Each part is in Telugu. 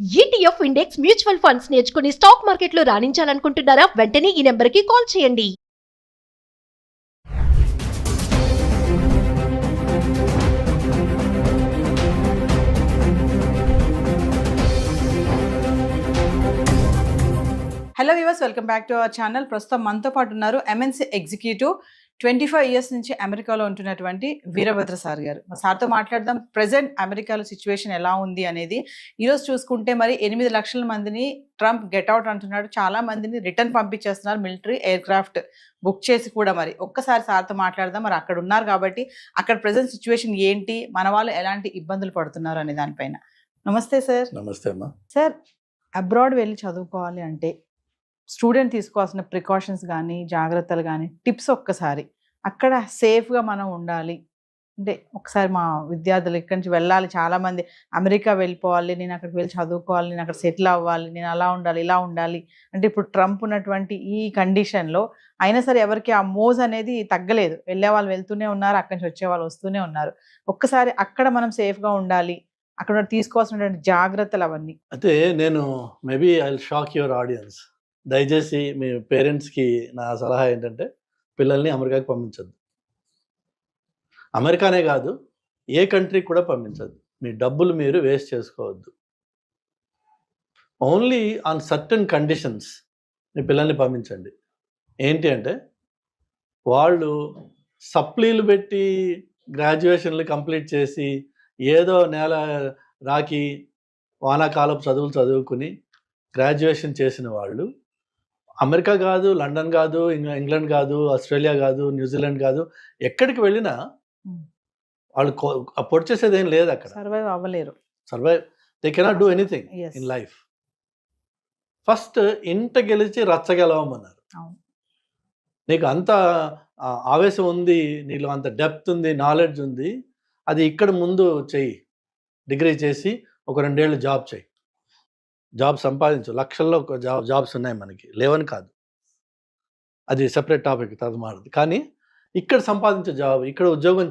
ఈటీఎఫ్ ఇండెక్స్ మ్యూచువల్ ఫండ్స్ నేర్చుకుని స్టాక్ మార్కెట్లో రాణించాలనుకుంటున్నారా? వెంటనే ఈ నెంబర్కి కాల్ చేయండి. Hello viewers, welcome back to our channel. ప్రస్తుతం మనతో పాటు ఉన్నారు ఎంఎన్సీ ఎగ్జిక్యూటివ్ 25 ఇయర్స్ నుంచి అమెరికాలో ఉంటున్నటువంటి వీరభద్ర సార్ గారు. సార్తో మాట్లాడదాం. ప్రెసెంట్ అమెరికాలో సిచ్యువేషన్ ఎలా ఉంది అనేది. ఈరోజు చూసుకుంటే మరి 8 లక్షల మందిని ట్రంప్ గెట్అవుట్ అంటున్నాడు. చాలా మందిని రిటర్న్ పంపించేస్తున్నారు, మిలిటరీ ఎయిర్ క్రాఫ్ట్ బుక్ చేసి కూడా. మరి ఒక్కసారి సార్తో మాట్లాడదాం. మరి అక్కడ ఉన్నారు కాబట్టి అక్కడ ప్రెసెంట్ సిచ్యువేషన్ ఏంటి, మన వాళ్ళు ఎలాంటి ఇబ్బందులు పడుతున్నారు అనే దానిపైన. నమస్తే సార్. నమస్తే అమ్మా. సార్, అబ్రాడ్ వెళ్ళి చదువుకోవాలి అంటే స్టూడెంట్ తీసుకోవాల్సిన ప్రికాషన్స్ కానీ, జాగ్రత్తలు కానీ, టిప్స్ ఒక్కసారి అక్కడ సేఫ్గా మనం ఉండాలి అంటే ఒకసారి మా విద్యార్థులు ఇక్కడి నుంచి వెళ్ళాలి, చాలామంది అమెరికా వెళ్ళిపోవాలి, నేను అక్కడికి వెళ్ళి చదువుకోవాలి, నేను అక్కడ సెటిల్ అవ్వాలి, నేను అలా ఉండాలి ఇలా ఉండాలి అంటే ఇప్పుడు ట్రంప్ ఉన్నటువంటి ఈ కండిషన్లో అయినా సరే ఎవరికి ఆ మోజ్ అనేది తగ్గలేదు. వెళ్ళే వాళ్ళు వెళ్తూనే ఉన్నారు, అక్కడి నుంచి వచ్చే వాళ్ళు వస్తూనే ఉన్నారు. ఒక్కసారి అక్కడ మనం సేఫ్గా ఉండాలి, అక్కడ తీసుకోవాల్సినటువంటి జాగ్రత్తలు అవన్నీ. అయితే నేను maybe I will shock your audience. దయచేసి మీ పేరెంట్స్కి నా సలహా ఏంటంటే పిల్లల్ని అమెరికాకి పంపించద్దు. అమెరికానే కాదు, ఏ కంట్రీకి కూడా పంపించద్దు. మీ డబ్బులు మీరు వేస్ట్ చేసుకోవద్దు. ఓన్లీ ఆన్ సర్టన్ కండిషన్స్ మీ పిల్లల్ని పంపించండి. ఏంటి అంటే వాళ్ళు సప్లీలు పెట్టి గ్రాడ్యుయేషన్లు కంప్లీట్ చేసి ఏదో నెల రాకి వానాకాలపు చదువులు చదువుకుని గ్రాడ్యుయేషన్ చేసిన వాళ్ళు అమెరికా కాదు, లండన్ కాదు, ఇంగ్లాండ్ కాదు, ఆస్ట్రేలియా కాదు, న్యూజిలాండ్ కాదు, ఎక్కడికి వెళ్ళినా వాళ్ళు పొడి చేసేది ఏం లేదు. అక్కడ సర్వైవ్ అవ్వలేరు. They cannot do anything in life. First ఇంట గెలిచి రచ్చగెలవమన్నారు. నీకు అంత ఆవేశం ఉంది, నీలో అంత డెప్త్ ఉంది, నాలెడ్జ్ ఉంది, అది ఇక్కడ ముందు చెయ్యి. డిగ్రీ చేసి ఒక 2 ఏళ్ళు జాబ్ చేయి, జాబ్ సంపాదించు. లక్షల్లో జాబ్స్ ఉన్నాయి మనకి, లేవని కాదు, అది సెపరేట్ టాపిక్, తర్వాత మారదు. కానీ ఇక్కడ సంపాదించే జాబ్, ఇక్కడ ఉద్యోగం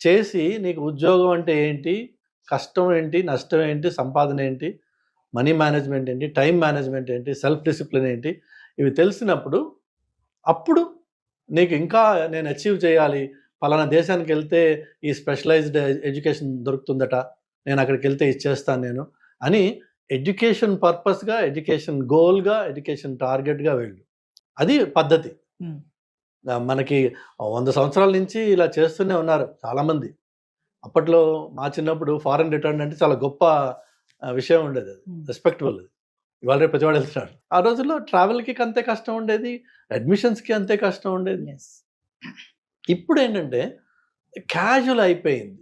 చేసి నీకు ఉద్యోగం అంటే ఏంటి, కష్టం ఏంటి, నష్టం ఏంటి, సంపాదన ఏంటి, మనీ మేనేజ్మెంట్ ఏంటి, టైం మేనేజ్మెంట్ ఏంటి, సెల్ఫ్ డిసిప్లిన్ ఏంటి, ఇవి తెలిసినప్పుడు అప్పుడు నీకు ఇంకా నేను అచీవ్ చేయాలి, పలానా దేశానికి వెళ్తే ఈ స్పెషలైజ్డ్ ఎడ్యుకేషన్ దొరుకుతుందట, నేను అక్కడికి వెళ్తే ఇచ్చేస్తాను నేను అని ఎడ్యుకేషన్ పర్పస్గా, ఎడ్యుకేషన్ గోల్గా, ఎడ్యుకేషన్ టార్గెట్గా వెళ్ళు. అది పద్ధతి. మనకి 100 సంవత్సరాల నుంచి ఇలా చేస్తూనే ఉన్నారు చాలామంది. అప్పట్లో మా చిన్నప్పుడు ఫారెన్ రిటర్న్ అంటే చాలా గొప్ప విషయం ఉండేది, అది రెస్పెక్టబుల్. అది ఇవాళ రేపు ప్రతివాడు వెళ్తున్నాడు. ఆ రోజుల్లో ట్రావెల్కి అంతే కష్టం ఉండేది, అడ్మిషన్స్కి అంతే కష్టం ఉండేది. ఇప్పుడు ఏంటంటే క్యాజువల్ అయిపోయింది.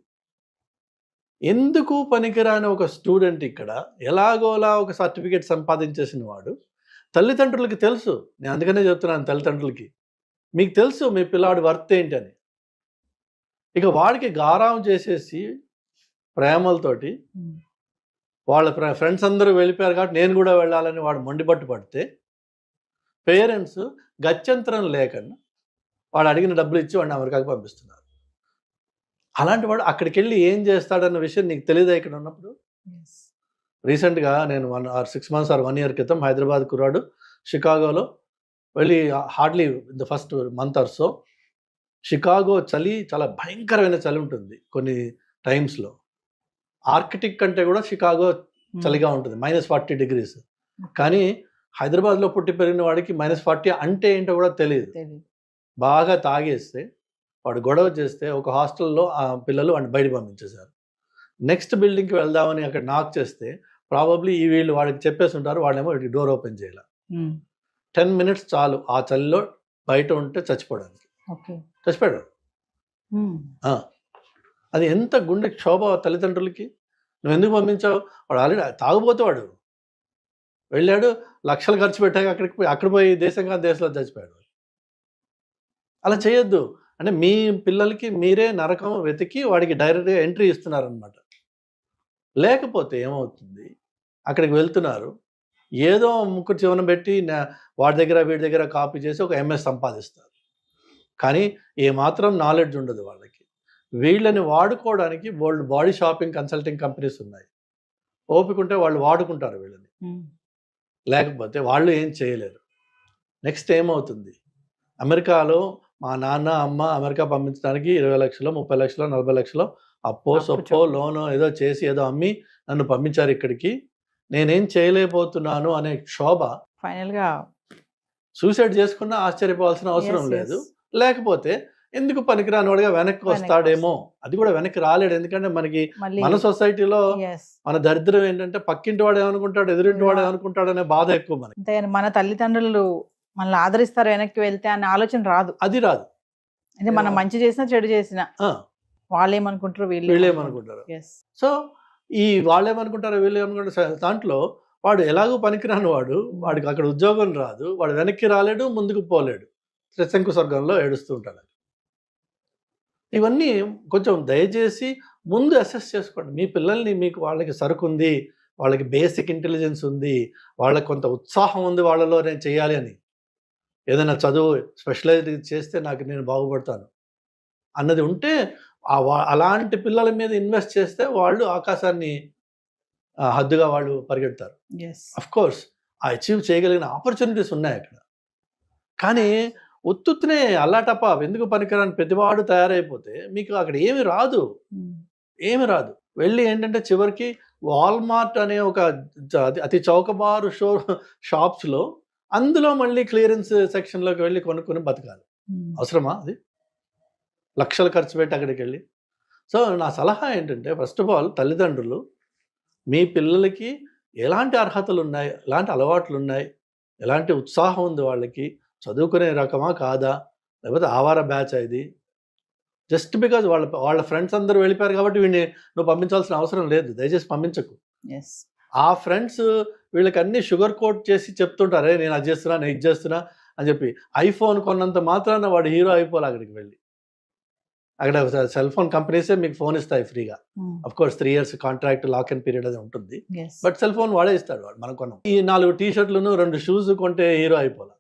ఎందుకు పనికిరాని ఒక స్టూడెంట్ ఇక్కడ ఎలాగోలా ఒక సర్టిఫికేట్ సంపాదించేసిన వాడు, తల్లిదండ్రులకి తెలుసు. నేను అందుకనే చెప్తున్నాను, తల్లిదండ్రులకి మీకు తెలుసు మీ పిల్లాడి వర్త్ ఏంటని. ఇక వాడికి గారాం చేసేసి ప్రేమలతోటి వాళ్ళ ఫ్రెండ్స్ అందరూ వెళ్ళిపోయారు కాబట్టి నేను కూడా వెళ్ళాలని వాడు మొండిపట్టు పడితే పేరెంట్స్ గత్యంతరం లేకుండా వాడు అడిగిన డబ్బులు ఇచ్చి వాడిని అమెరికాకి పంపిస్తున్నారు. అలాంటి వాడు అక్కడికి వెళ్ళి ఏం చేస్తాడన్న విషయం నీకు తెలియదు ఇక్కడ ఉన్నప్పుడు. రీసెంట్గా నేను 6 months or 1 year క్రితం హైదరాబాద్ కుర్రాడు షికాగోలో వెళ్ళి, hardly the first month or so, Chicago చలి చాలా భయంకరమైన చలి ఉంటుంది కొన్ని టైమ్స్లో. ఆర్కిటిక్ కంటే కూడా షికాగో చలిగా ఉంటుంది, -40 degrees. కానీ హైదరాబాద్లో పుట్టి పెరిగిన వాడికి -40 అంటే ఏంటో కూడా తెలియదు. బాగా తాగేస్తే వాడు గొడవ చేస్తే ఒక హాస్టల్లో ఆ పిల్లలు వాడిని బయట పంపించేశారు. నెక్స్ట్ బిల్డింగ్కి వెళ్దామని అక్కడ నాక్ చేస్తే ప్రాబబ్లీ ఈ వీళ్ళు వాడికి చెప్పేసి ఉంటారు, వాళ్ళేమో వీడికి డోర్ ఓపెన్ చేయాలి. 10 minutes చాలు ఆ చలిలో బయట ఉంటే చచ్చిపోవడానికి. చచ్చిపోయాడు. అది ఎంత గుండె క్షోభ తల్లిదండ్రులకి. నువ్వు ఎందుకు పంపించావు? వాడు ఆల్రెడీ తాగుపోతే వాడు వెళ్ళాడు, లక్షలు ఖర్చు పెట్టాక అక్కడ పోయి దేశంగా దేశంలో చచ్చిపోయాడు. అలా చేయొద్దు. అంటే మీ పిల్లలకి మీరే నరకం వెతికి వాడికి డైరెక్ట్గా ఎంట్రీ ఇస్తున్నారనమాట. లేకపోతే ఏమవుతుంది, అక్కడికి వెళ్తున్నారు, ఏదో ముక్కు చివన పెట్టి వాడి దగ్గర వీడి దగ్గర కాపీ చేసి ఒక MS సంపాదిస్తారు. కానీ ఏమాత్రం నాలెడ్జ్ ఉండదు వాళ్ళకి. వీళ్ళని వాడుకోవడానికి world body shopping consulting companies ఉన్నాయి. ఓపిక ఉంటే వాళ్ళు వాడుకుంటారు వీళ్ళని, లేకపోతే వాళ్ళు ఏం చేయలేరు. నెక్స్ట్ ఏమవుతుంది, అమెరికాలో మా నాన్న అమ్మ అమెరికా పంపించడానికి 20 లక్షలు 30 లక్షలు 40 లక్షలు అప్పో సొప్పో లోనో ఏదో చేసి ఏదో అమ్మి నన్ను పంపించారు ఇక్కడికి, నేనేం చేయలేకపోతున్నాను అనే క్షోభ, ఫైనల్ గా సూసైడ్ చేసుకున్నా ఆశ్చర్యపోవాల్సిన అవసరం లేదు. లేకపోతే ఎందుకు పనికిరాని వాడిగా వెనక్కి వస్తాడేమో, అది కూడా వెనక్కి రాలేడు. ఎందుకంటే మనకి మన సొసైటీలో మన దరిద్రం ఏంటంటే పక్కింటి వాడు ఏమనుకుంటాడు, ఎదురింటి వాడు ఏమనుకుంటాడు అనే బాధ ఎక్కువ మనకి. మన తల్లిదండ్రులు మనల్ని ఆదరిస్తారు వెనక్కి వెళ్తే అనే ఆలోచన రాదు. అది రాదు. అంటే మనం మంచి చేసినా చెడు చేసినా వాళ్ళేమనుకుంటారు వీళ్ళేమనుకుంటారు. సో ఈ వాళ్ళేమనుకుంటారు వీళ్ళేమనుకుంటారు దాంట్లో వాడు ఎలాగో పనికిరాని వాడు, వాడికి అక్కడ ఉద్యోగం రాదు, వాడు వెనక్కి రాలేడు, ముందుకు పోలేడు, త్రిశంకు స్వర్గంలో ఏడుస్తూ ఉంటాడు. ఇవన్నీ కొంచెం దయచేసి ముందు అసెస్ చేసుకోండి. మీ పిల్లల్ని మీకు వాళ్ళకి సరుకు ఉంది, వాళ్ళకి బేసిక్ ఇంటెలిజెన్స్ ఉంది, వాళ్ళకి కొంత ఉత్సాహం ఉంది వాళ్ళలో నేను చేయాలి అని, ఏదైనా చదువు స్పెషలైజ్ చేస్తే నేను బాగుపడతాను అన్నది ఉంటే అలాంటి పిల్లల మీద ఇన్వెస్ట్ చేస్తే వాళ్ళు ఆకాశాన్ని హద్దుగా వాళ్ళు పరిగెడతారు. అఫ్ కోర్స్ అచీవ్ చేయగలిగిన ఆపర్చునిటీస్ ఉన్నాయి అక్కడ. కానీ ఉత్తునే అల్లాటప్ప ఎందుకు పనికిరాని ప్రతివాడు తయారైపోతే మీకు అక్కడ ఏమి రాదు. వెళ్ళి ఏంటంటే చివరికి వాల్మార్ట్ అనే ఒక అతి చౌకబారు షాప్స్లో అందులో మళ్ళీ క్లియరెన్స్ సెక్షన్లోకి వెళ్ళి కొనుక్కొని బతకాలి. అవసరమా? అది లక్షలు ఖర్చు పెట్టి అక్కడికి వెళ్ళి. సో నా సలహా ఏంటంటే, ఫస్ట్ ఆఫ్ ఆల్ తల్లిదండ్రులు మీ పిల్లలకి ఎలాంటి అర్హతలు ఉన్నాయి, ఎలాంటి అలవాట్లు ఉన్నాయి, ఎలాంటి ఉత్సాహం ఉంది, వాళ్ళకి చదువుకునే రకమా కాదా, లేకపోతే ఆవార బ్యాచ్ ఇది, జస్ట్ బికాజ్ వాళ్ళ ఫ్రెండ్స్ అందరూ వెళ్ళిపోయారు కాబట్టి వీడిని నువ్వు పంపించాల్సిన అవసరం లేదు, దయచేసి పంపించకు. ఆ ఫ్రెండ్స్ వీళ్ళకి అన్ని షుగర్ కోట్ చేసి చెప్తుంటారే నేను అది చేస్తున్నా నేను ఇది చేస్తున్నా అని చెప్పి. ఐఫోన్ కొన్నంత మాత్రాన వాడు హీరో అయిపోలే. అక్కడికి వెళ్ళి అక్కడ సెల్ ఫోన్ కంపెనీసే మీకు ఫోన్ ఇస్తాయి ఫ్రీగా. Of course 3 years contract lock and period అది ఉంటుంది, బట్ సెల్ ఫోన్ వాడే ఇస్తాడు వాడు. మనం కొన్నాం ఈ 4 టీ-షర్ట్లను 2 షూస్ కొంటే హీరో అయిపోలే.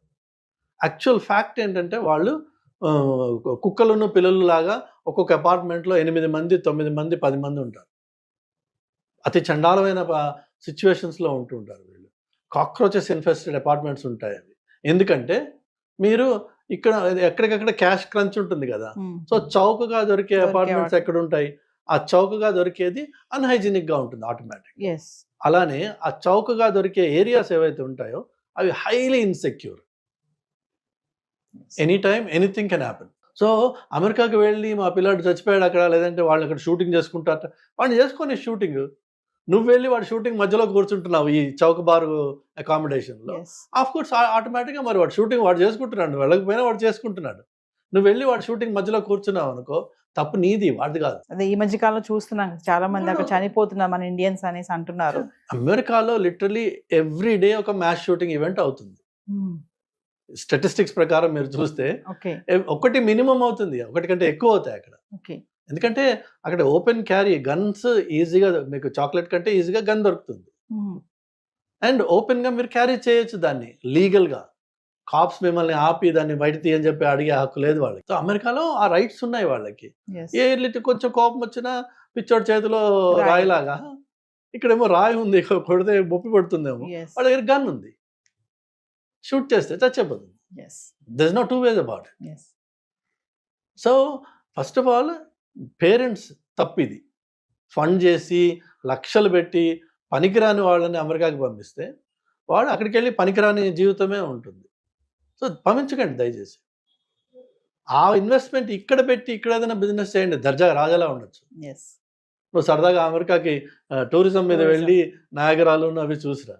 యాక్చువల్ ఫ్యాక్ట్ ఏంటంటే వాళ్ళు కుక్కలను పిల్లలు లాగా ఒక్కొక్క అపార్ట్మెంట్లో 8 మంది 9 మంది 10 మంది ఉంటారు. అతి చండాలమైన సిచ్యువేషన్స్లో ఉంటూ ఉంటారు వీళ్ళు. కాక్రోచెస్ ఇన్ఫెస్టెడ్ అపార్ట్మెంట్స్ ఉంటాయి అవి. ఎందుకంటే మీరు ఇక్కడ ఎక్కడికక్కడ క్యాష్ క్రంచ్ ఉంటుంది కదా, సో చౌకగా దొరికే అపార్ట్మెంట్స్ ఎక్కడ ఉంటాయి, ఆ చౌకగా దొరికేది అన్హైజీనిక్ గా ఉంటుంది ఆటోమేటిక్. అలానే ఆ చౌకగా దొరికే ఏరియాస్ ఏవైతే ఉంటాయో అవి highly insecure. Any time anything can happen. So అమెరికాకి వెళ్ళి మా పిల్లాడు చచ్చిపోయాడు అక్కడ, లేదంటే వాళ్ళు అక్కడ షూటింగ్ చేసుకుంటారు, వాడిని చేసుకొని షూటింగ్, నువ్వు వెళ్ళి వాడు షూటింగ్ మధ్యలో కూర్చుంటున్నావు ఈ చౌకబారు అకామిడేషన్లో. ఆఫ్ కోర్స్ ఆటోమేటిక్గా మరి వాడు షూటింగ్ వాడు చేసుకుంటున్నాడు, నువ్వు వెళ్ళకపోయినా వాడు చేసుకుంటున్నాడు. నువ్వు వెళ్ళి వాడు షూటింగ్ మధ్యలో కూర్చున్నావు అనుకో, తప్పు నీది, వాడిది కాదు. అదే ఈ మధ్య కాలంలో చూస్తున్నాం చాలా మంది అక్కడ చనిపోతున్నారు మన ఇండియన్స్ అనేసి అంటున్నారు. అమెరికాలో లిటరలీ ఎవ్రీ డే ఒక మ్యాస్ షూటింగ్ ఈవెంట్ అవుతుంది. స్టాటిస్టిక్స్ ప్రకారం మీరు చూస్తే ఒకటి మినిమం అవుతుంది, ఒకటి కంటే ఎక్కువ అవుతాయి అక్కడ. ఎందుకంటే అక్కడ ఓపెన్ క్యారీ గన్స్ ఈజీగా, మీకు చాక్లెట్ కంటే ఈజీగా గన్ దొరుకుతుంది, అండ్ ఓపెన్ గా మీరు క్యారీ చేయొచ్చు దాన్ని లీగల్ గా. కాప్స్ మిమ్మల్ని ఆపి దాన్ని బయట తీయని చెప్పి అడిగే హక్కు లేదు వాళ్ళకి. సో అమెరికాలో ఆ రైట్స్ ఉన్నాయి వాళ్ళకి. ఏ కొంచెం కోపం వచ్చినా పిచ్చోడి చేతిలో రాయిలాగా, ఇక్కడేమో రాయి ఉంది, కొడితే బొప్పి పడుతుందేమో, వాళ్ళ దగ్గర గన్ ఉంది, షూట్ చేస్తే చచ్చిపోతుంది. There is no 2 ways about it. So first of all parents తప్పిది, ఫండ్ చేసి లక్షలు పెట్టి పనికిరాని వాళ్ళని అమెరికాకి పంపిస్తే వాడు అక్కడికి వెళ్ళి పనికిరాని జీవితమే ఉంటుంది. సో పంపించకండి దయచేసి. ఆ ఇన్వెస్ట్మెంట్ ఇక్కడ పెట్టి ఇక్కడ ఏదైనా బిజినెస్ చేయండి, దర్జాగా రాజాలా ఉండొచ్చు. నువ్వు సరదాగా అమెరికాకి టూరిజం మీద వెళ్ళి నయాగరాలు అవి చూసిరా,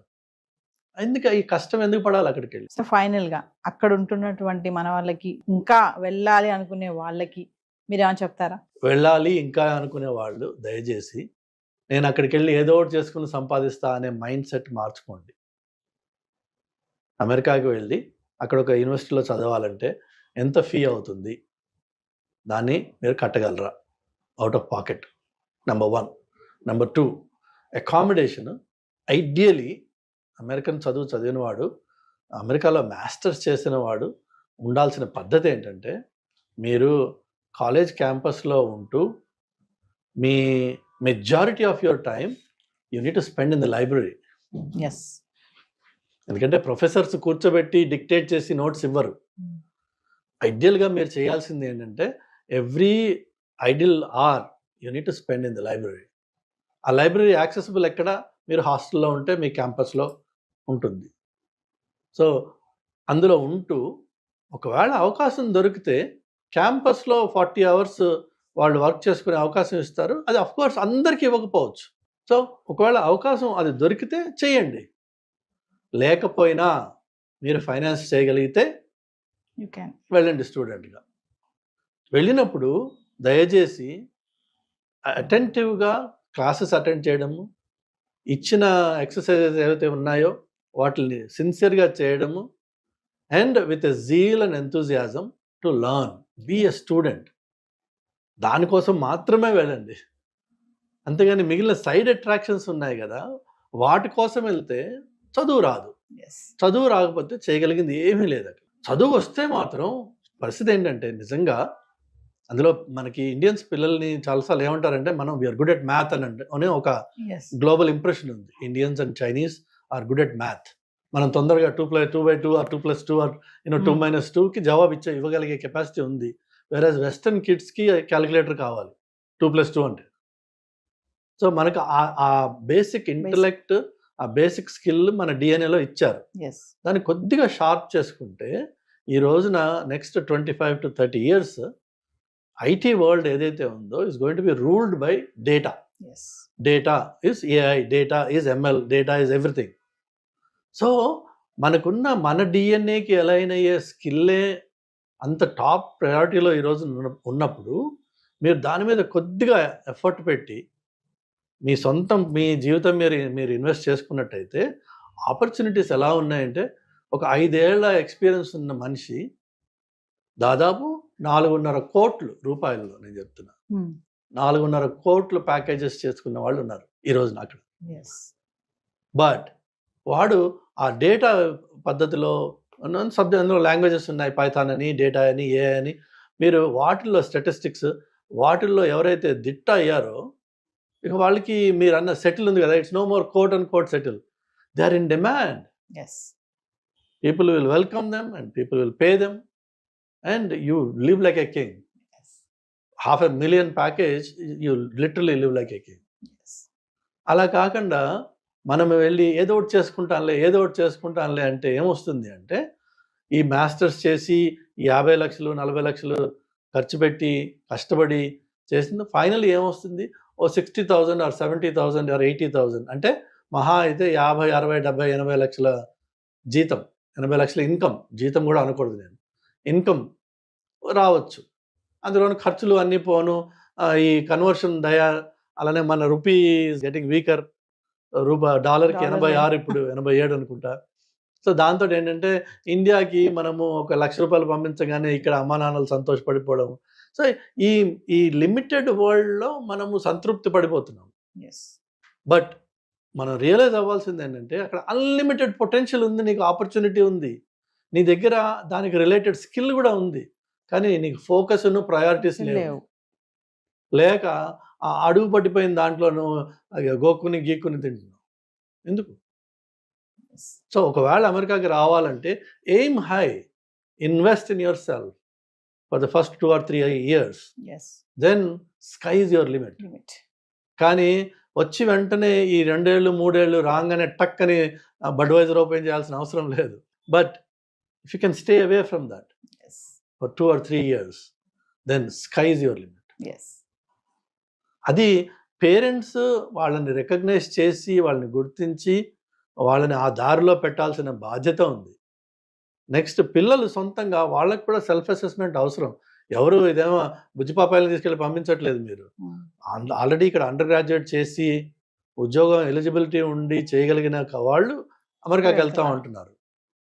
ఎందుకు ఈ కష్టం ఎందుకు పడాలి అక్కడికి వెళ్ళి. సో ఫైనల్ గా అక్కడ ఉంటున్నటువంటి మన వాళ్ళకి, ఇంకా వెళ్ళాలి అనుకునే వాళ్ళకి మీరు ఏమైనా చెప్తారా? వెళ్ళాలి ఇంకా అనుకునే వాళ్ళు దయచేసి నేను అక్కడికి వెళ్ళి ఏదో ఒకటి చేసుకుని సంపాదిస్తా అనే మైండ్ సెట్ మార్చుకోండి. అమెరికాకి వెళ్ళి అక్కడ ఒక యూనివర్సిటీలో చదవాలంటే ఎంత ఫీ అవుతుంది, దాన్ని మీరు కట్టగలరా out of pocket, number 1. Number 2, accommodation. Ideally American చదివిన వాడు, అమెరికాలో మాస్టర్స్ చేసిన వాడు ఉండాల్సిన పద్ధతి ఏంటంటే, మీరు కాలేజ్ క్యాంపస్లో ఉంటూ మీ majority of your time you need to spend in the library. Yes. ఎందుకంటే ప్రొఫెసర్స్ కూర్చోబెట్టి డిక్టేట్ చేసి నోట్స్ ఇవ్వరు. ఐడియల్గా మీరు చేయాల్సింది ఏంటంటే every ideal are you need to spend in the library. ఆ లైబ్రరీ యాక్సెసిబుల్ ఎక్కడ? మీరు హాస్టల్లో ఉంటే మీ క్యాంపస్లో ఉంటుంది. సో అందులో ఉంటూ ఒకవేళ అవకాశం దొరికితే క్యాంపస్లో 40 hours వాళ్ళు వర్క్ చేసుకునే అవకాశం ఇస్తారు. అది అఫ్కోర్స్ అందరికీ ఇవ్వకపోవచ్చు. సో ఒకవేళ అవకాశం అది దొరికితే చేయండి. లేకపోయినా మీరు ఫైనాన్స్ చేయగలిగితే యూ క్యాన్ వెళ్ళండి స్టూడెంట్గా. వెళ్ళినప్పుడు దయచేసి అటెంటివ్గా క్లాసెస్ అటెండ్ చేయడము, ఇచ్చిన ఎక్సర్సైజెస్ ఏవైతే ఉన్నాయో వాటిని సిన్సియర్గా చేయడము, and with a zeal and enthusiasm to learn, be a student. దానికోసం మాత్రమే వెళ్ళండి. అంతేగాని మిగిలిన సైడ్ అట్రాక్షన్స్ ఉన్నాయి కదా, వాటి కోసం వెళ్తే చదువు రాదు. ఎస్. చదువు రాకపోతే చేయగలిగింది ఏమీ లేదు అక్కడ. చదువు వస్తే మాత్రం పరిస్థితి ఏంటంటే నిజంగా అందులో మనకి ఇండియన్స్ పిల్లల్ని చాలాసార్లు ఏమంటారంటే మనం వీఆర్ గుడ్ ఎట్ మ్యాథ్ అనే ఒక ఎస్. గ్లోబల్ ఇంప్రెషన్ ఉంది. Indians and Chinese are good at math. మనం తొందరగా 2+2 ఆర్ 2+2 ఆర్ 2-2కి జవాబు ఇవ్వగలిగే కెపాసిటీ ఉంది. వేరేజ్ వెస్టర్న్ కిడ్స్కి క్యాలిక్యులేటర్ కావాలి 2+2 అంటే. సో మనకు ఆ బేసిక్ ఇంటలెక్ట్, ఆ బేసిక్ స్కిల్ మన డిఎన్ఏలో ఇచ్చారు. ఎస్. దాన్ని కొద్దిగా షార్ప్ చేసుకుంటే ఈ రోజున next 25 to 30 years IT world ఏదైతే ఉందో is going to be ruled by data. Yes. Data is AI, data is ML, data is everything. So మన డిఎన్ఏకి అలైన్ అయ్యే స్కిల్లే అంత టాప్ ప్రయారిటీలో ఈరోజు ఉన్నప్పుడు మీరు దాని మీద కొద్దిగా ఎఫర్ట్ పెట్టి మీ జీవితం మీరు ఇన్వెస్ట్ చేసుకున్నట్టయితే ఆపర్చునిటీస్ ఎలా ఉన్నాయంటే ఒక 5 ఏళ్ల ఎక్స్పీరియన్స్ ఉన్న మనిషి దాదాపు 4.5 కోట్ల రూపాయలు, నేను చెప్తున్నా 4.5 కోట్ల ప్యాకేజెస్ చేసుకున్న వాళ్ళు ఉన్నారు ఈ రోజున అక్కడ. ఎస్. బట్ వాడు ఆ డేటా పద్ధతిలో అందులో లాంగ్వేజెస్ ఉన్నాయి, పైథాన్ అని, డేటా అని, ఏ అని. మీరు వాటిల్లో స్టాటిస్టిక్స్, వాటిల్లో ఎవరైతే దిట్ట అయ్యారో ఇక వాళ్ళకి మీరు అన్న సెటిల్ ఉంది కదా, it's no more quote and quote settle. They are in demand. Yes. People will welcome them and people will pay them and you live like a king. Yes. 500,000 package, you literally live like a king. Yes. అలా కాకుండా మనం వెళ్ళి ఏదో ఒకటి చేసుకుంటానులే అంటే ఏమొస్తుంది అంటే ఈ మాస్టర్స్ చేసి 50 లక్షలు 40 లక్షలు ఖర్చు పెట్టి కష్టపడి చేసింది ఫైనల్ ఏమొస్తుంది? ఓ 60,000 ఆర్ 70,000 ఆర్ 80,000 అంటే మహా అయితే 50, 60, 70, 80 లక్షల జీతం, 80 లక్షల ఇన్కమ్. జీతం కూడా అనకూడదు, నేను ఇన్కమ్ రావచ్చు. అందులోని ఖర్చులు అన్నీ పోను. ఈ కన్వర్షన్ అలానే మన రూపీ గెటింగ్ వీకర్. డాలర్కి 86, ఇప్పుడు 87 అనుకుంటా. సో దాంతో ఏంటంటే ఇండియాకి మనము ఒక ₹1,00,000 పంపించగానే ఇక్కడ అమ్మా నాన్నలు సంతోషపడిపోవడం. సో ఈ లిమిటెడ్ వరల్డ్లో మనము సంతృప్తి పడిపోతున్నాం. ఎస్. బట్ మనం రియలైజ్ అవ్వాల్సింది ఏంటంటే అక్కడ అన్లిమిటెడ్ పొటెన్షియల్ ఉంది, నీకు ఆపర్చునిటీ ఉంది, నీ దగ్గర దానికి రిలేటెడ్ స్కిల్ కూడా ఉంది. కానీ నీకు ఫోకస్ను ప్రయారిటీస్ లేవు. లేక ఆ అడుగు పట్టిపోయిన దాంట్లోనూ గోక్కుని గీక్కుని తింటున్నావు. ఎందుకు? సో ఒకవేళ అమెరికాకి రావాలంటే aim high, invest in yourself for the first 2 or 3 years, yes. Then sky is your limit. Limit. కానీ వచ్చి వెంటనే ఈ 2 ఏళ్ళు 3 ఏళ్ళు రాగానే టక్కని బడ్వైజర్ ఓపెన్ చేయాల్సిన అవసరం లేదు. But if you can stay away from that yes. For 2 or 3 years, then sky is your limit. Yes. అది పేరెంట్స్ వాళ్ళని రికగ్నైజ్ చేసి వాళ్ళని గుర్తించి వాళ్ళని ఆ దారిలో పెట్టాల్సిన బాధ్యత ఉంది. నెక్స్ట్ పిల్లలు సొంతంగా వాళ్ళకి కూడా సెల్ఫ్ అసెస్మెంట్ అవసరం. ఎవరు ఇదేమో బుజ్జిపాపాయలను తీసుకెళ్ళి పంపించట్లేదు. మీరు ఆల్రెడీ ఇక్కడ అండర్ గ్రాడ్యుయేట్ చేసి ఉద్యోగం ఎలిజిబిలిటీ ఉండి చేయగలిగిన వాళ్ళు అమెరికాకి వెళ్తా ఉంటున్నారు.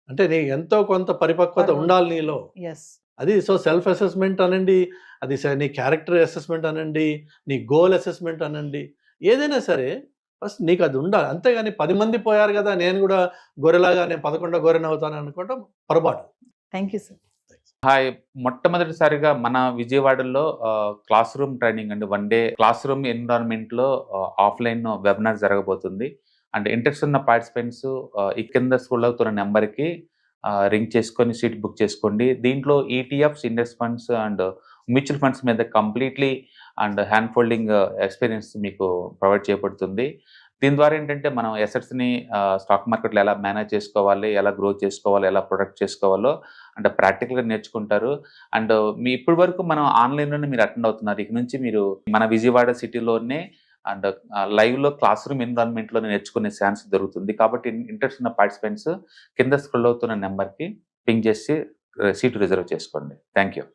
అంటే నీ ఎంతో కొంత పరిపక్వత ఉండాలి నీలో. ఎస్. అది సో సెల్ఫ్ అసెస్మెంట్ అనండి, అది నీ క్యారెక్టర్ అసెస్మెంట్ అనండి, నీ గోల్ అసెస్మెంట్ అనండి, ఏదైనా సరే ఫస్ట్ నీకు అది ఉండాలి. అంతేగాని 10 మంది పోయారు కదా నేను కూడా గొర్రెలాగా నేను 11వ గొర్రెనవుతాను అనుకోవడం పొరపాటు. Thank you sir. హాయ్, మొట్టమొదటిసారిగా మన విజయవాడలో క్లాస్ రూమ్ ట్రైనింగ్ అండి, 1 డే క్లాస్ రూమ్ ఎన్విరాన్మెంట్లో ఆఫ్లైన్ వెబినార్ జరగబోతుంది. అండ్ ఇంట్రెస్ట్ ఉన్న పార్టిసిపెంట్స్ ఈ కింద స్క్రోల్ అవుతున్న నెంబర్కి రింగ్ చేసుకొని సీట్ బుక్ చేసుకోండి. దీంట్లో ETFs, index funds and mutual funds మీద completely and hand holding experience మీకు ప్రొవైడ్ చేయబడుతుంది. దీని ద్వారా ఏంటంటే మనం ఎసెట్స్ని స్టాక్ మార్కెట్లో ఎలా మేనేజ్ చేసుకోవాలి, ఎలా గ్రో చేసుకోవాలి, ఎలా ప్రొడక్ట్ చేసుకోవాలో అంటే ప్రాక్టికల్గా నేర్చుకుంటారు. అండ్ మీ ఇప్పటి వరకు మనం ఆన్లైన్లోనే మీరు అటెండ్ అవుతున్నారు. ఇక నుంచి మీరు మన విజయవాడ సిటీలోనే అండ్ లైవ్లో క్లాస్ రూమ్ ఎన్విరాన్మెంట్లో నేర్చుకునే ఛాన్స్ దొరుకుతుంది. కాబట్టి ఇంట్రెస్ట్ ఉన్న పార్టిసిపెంట్స్ కింద స్క్రోల్ అవుతున్న నెంబర్కి పింగ్ చేసి సీటు రిజర్వ్ చేసుకోండి. Thank you.